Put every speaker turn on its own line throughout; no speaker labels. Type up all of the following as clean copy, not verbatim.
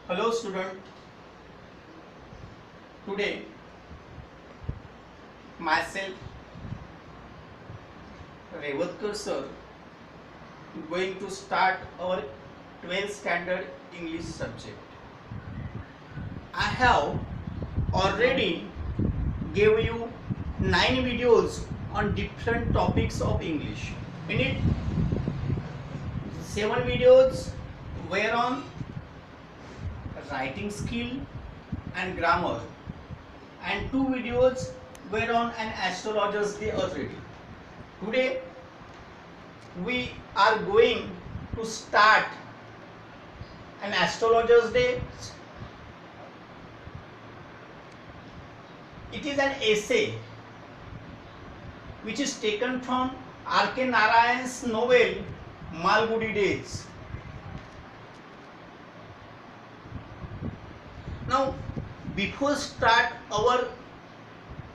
Hello student, today myself Revatkar sir going to start our 12th standard English subject. I have already gave you 9 videos on different topics of English. In it 7 videos were on writing skill and grammar, and 2 videos were on an astrologer's day already. Today we are going to start an astrologer's day. It is an essay which is taken from R.K. Narayan's novel Malgudi Days. Now, before start our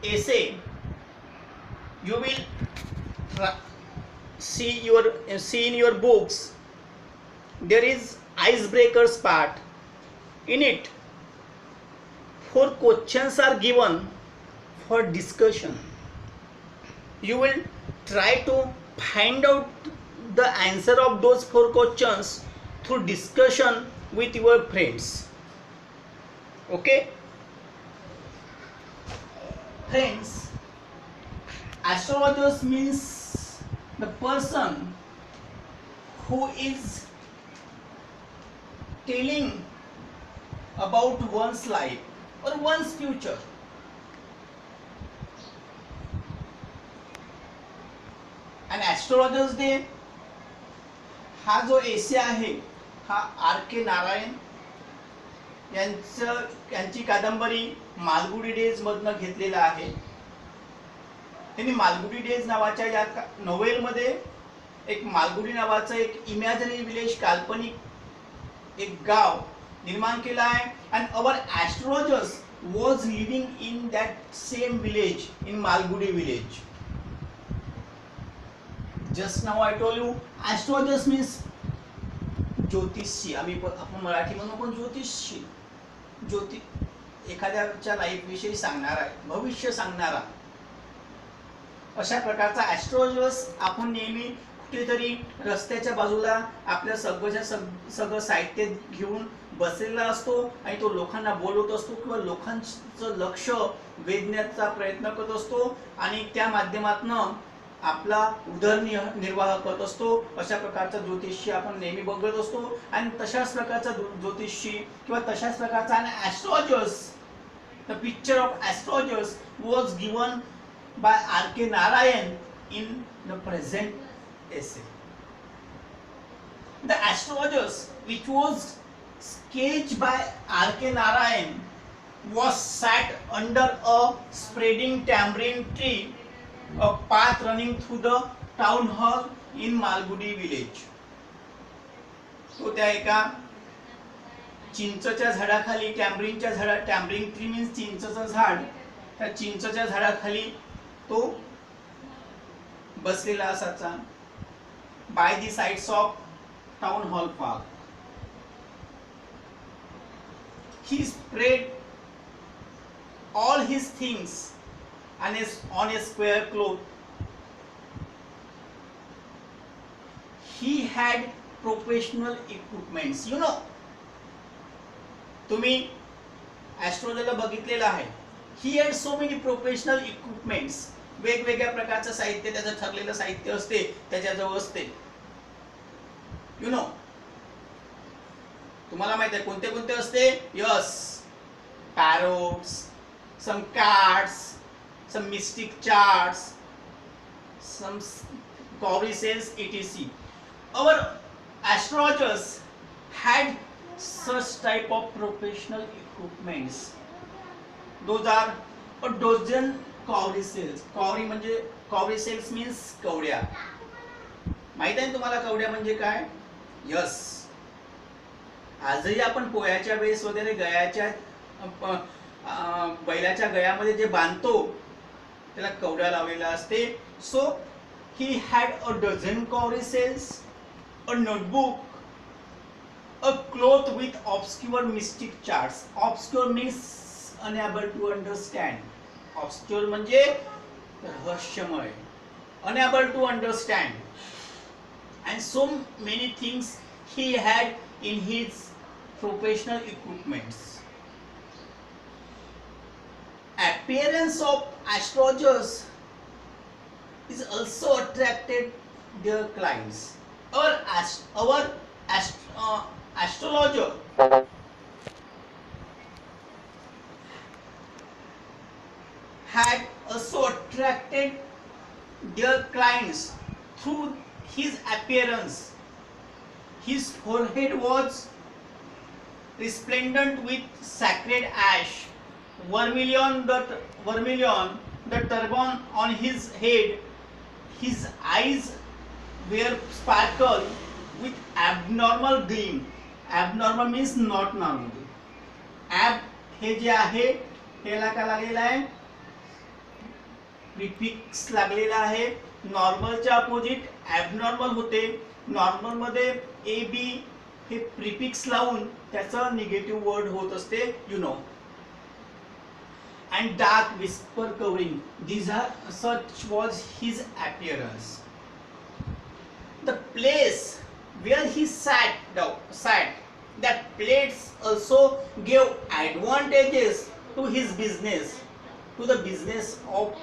essay, you will see in your books there is icebreakers part. In it, 4 questions are given for discussion. You will try to find out the answer of those 4 questions through discussion with your friends. Okay, friends, astrologers means the person who is telling about one's life or one's future. An astrologer's day हा जो एसे आहे हा R.K. Narayan यांची कादंबरी Malgudi days मधनं घेतलेला आहे. त्यांनी Malgudi days नावाच्या या नोवेलमध्ये एक मालगुडी नावाचं एक इमॅजिनरी विलेज, काल्पनिक एक गाव निर्माण केलं आहे. And our astrologers was living in that same village, in Malgudi village. Just now I told you astrologers means ज्योतिषी. आपण मराठी म्हणून पण ज्योतिषी, एखाद्याच्या लाईफ विषयी सांगणारा, भविष्य सांगणारा, अशा प्रकारचा ॲस्ट्रोलॉजर्स आपण नेहमी कुठेतरी रस्त्याच्या बाजूला आपल्या सगळं साहित्य घेऊन बसलेला असतो आणि तो लोकांना बोलवत असतो किंवा लोकांचं लक्ष वेधण्याचा प्रयत्न करत असतो आणि त्या माध्यमातून आपला उदरनिर्वाह करत असतो. अशा प्रकारचा ज्योतिषी आपण नेहमी बघत असतो आणि तशाच प्रकारचा ज्योतिषी किंवा तशाच प्रकारचा astrologers, the picture of astrologers was given by R.K. Narayan in the present essay. The astrologers which was sketched by R.K. Narayan was sat under a spreading tamarind tree, a path running through the town hall in Malgudi village. तो त्या एका चिंचच्या झाडाखाली, टॅमरिंग tree means चिंचचं झाड, त्या चिंचच्या झाडाखाली तो बसलेला असाचा by the sides of town hall park. He spread all his things on a square cloth. He had professional equipments. You know, तुम्ही ॲस्ट्रोलॉजरला बघितलेलं आहे. He had so many professional equipments. वेगवेगळ्या प्रकारचं साहित्य, त्याचं ठरलेलं साहित्य असते त्याच्याजवळ असते. यु नो, तुम्हाला माहित आहे कोणते कोणते असते? Yes, tarots, some cards, some mystic charts, some cowrie shells, etc. Our astrologers had such type of professional equipments. Those are a dozen cowrie shells. Cowrie shells means कवड्या. माहित आहे तुम्हाला कवड्या म्हणजे काय? यस, आजही आपण पोळ्याच्या वेळेस वगैरे गयाच्या बैलाच्या गयामध्ये जे बांधतो त्याला कवड्या लावलेला असते. सो he had a dozen cowrie cells, a notebook, a cloth with obscure mystic charts. Obscure means unable to understand. Obscure म्हणजे रहस्यमय, unable to understand. And so many things he had in his professional equipments. Appearance of astrologers is also attracted their clients. Our astrologer had also attracted their clients through his appearance. His forehead was resplendent with sacred ash, vermilion, the turban on his head. His eyes were sparkle with abnormal gleam. Abnormal means not normal. Ab हे जे आहे ह्याला का लागलेला आहे, prefix लागलेला आहे. नॉर्मलच्या opposite abnormal होते. Normal मध्ये A B hey prefix लावून त्याचं निगेटिव्ह वर्ड होत असते, you know. And dark whisper covering. These are such was his appearance. The place where he sat, that place also gave advantages to his business, to the business of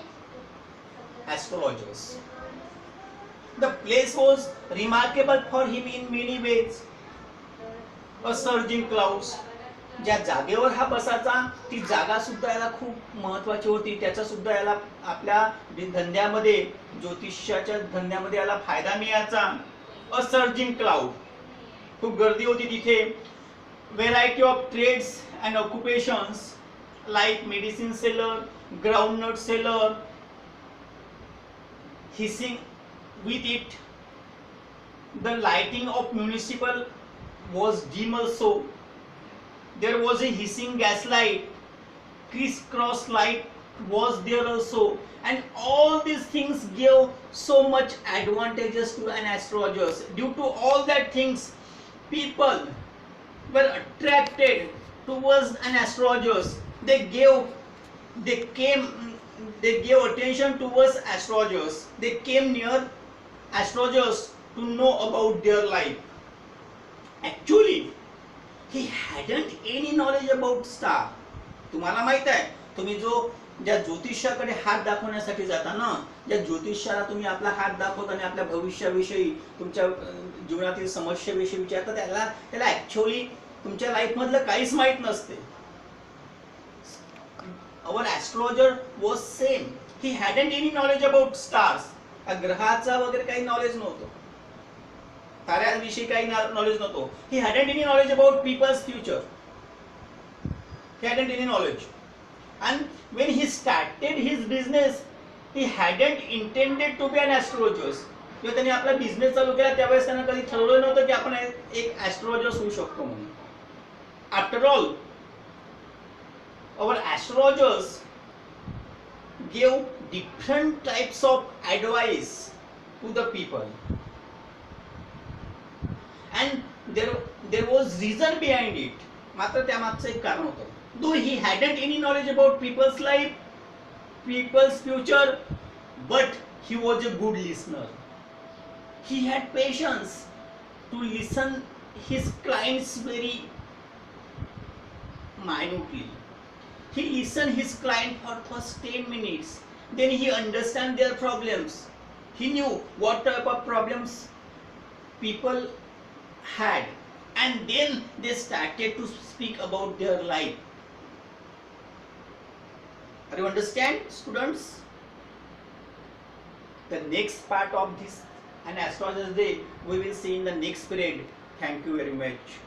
astrologers. The place was remarkable for him in many ways. A surging clouds. ज्या जागेवर हा बसायचा ती जागा सुद्धा याला खूप महत्वाची होती. त्याचा सुद्धा याला आपल्या धंद्यामध्ये, ज्योतिष्याच्या धंद्यामध्ये याला फायदा मिळायचा. अ सर्जिंग क्लाउड, खूप गर्दी होती तिथे. Variety of trades and occupations like medicine seller, groundnut seller, hissing with it. The lighting of municipal was dim also. There was a hissing gas light, crisscross light was there also, and all these things gave so much advantages to an astrologers. Due to all that things, people were attracted towards an astrologers. They gave attention towards astrologers. They came near astrologers to know about their life. Actually, he hadn't any knowledge about star. तुम्हाला माहित आहे, तुम्ही ज्या ज्योतिषाकडे हात दाखवण्यासाठी जाता ना, ज्या ज्योतिषाला तुम्ही आपला हात दाखवता आणि आपल्या भविष्याविषयी, तुमच्या जीवनातील समस्याविषयी विचारता, त्याला ऍक्च्युअली तुमच्या लाईफ मधलं काहीच माहित नसते. Our astrologer was same. He hadn't any knowledge about stars. ग्रहाचा वगैरे काही नॉलेज नव्हतं, ताऱ्यांविषयी काही नॉलेज नव्हतं. He hadn't any knowledge about people's future. He hadn't any knowledge. And when he started his business, he hadn't intended to be an astrologer. जेव्हा त्यांनी आपला business चालू केला त्यावेळेस त्यांना कधी ठरवलं नव्हतं की आपण एक ॲस्ट्रोलॉजर होऊ शकतो म्हणून. After all, our astrologers gave different types of advice to the people, and there was reason behind it. मात्र त्यामागचं एक कारण होतं. Though he hadn't any knowledge about people's life, people's future, but he was a good listener. He had patience to listen his clients very minutely. He listened his client for first 10 minutes. Then he understand their problems. He knew what type of problems people had, and then they started to speak about their life. Are you understand, students? The next part of this an astrologer's day we will see in the next period. Thank you very much.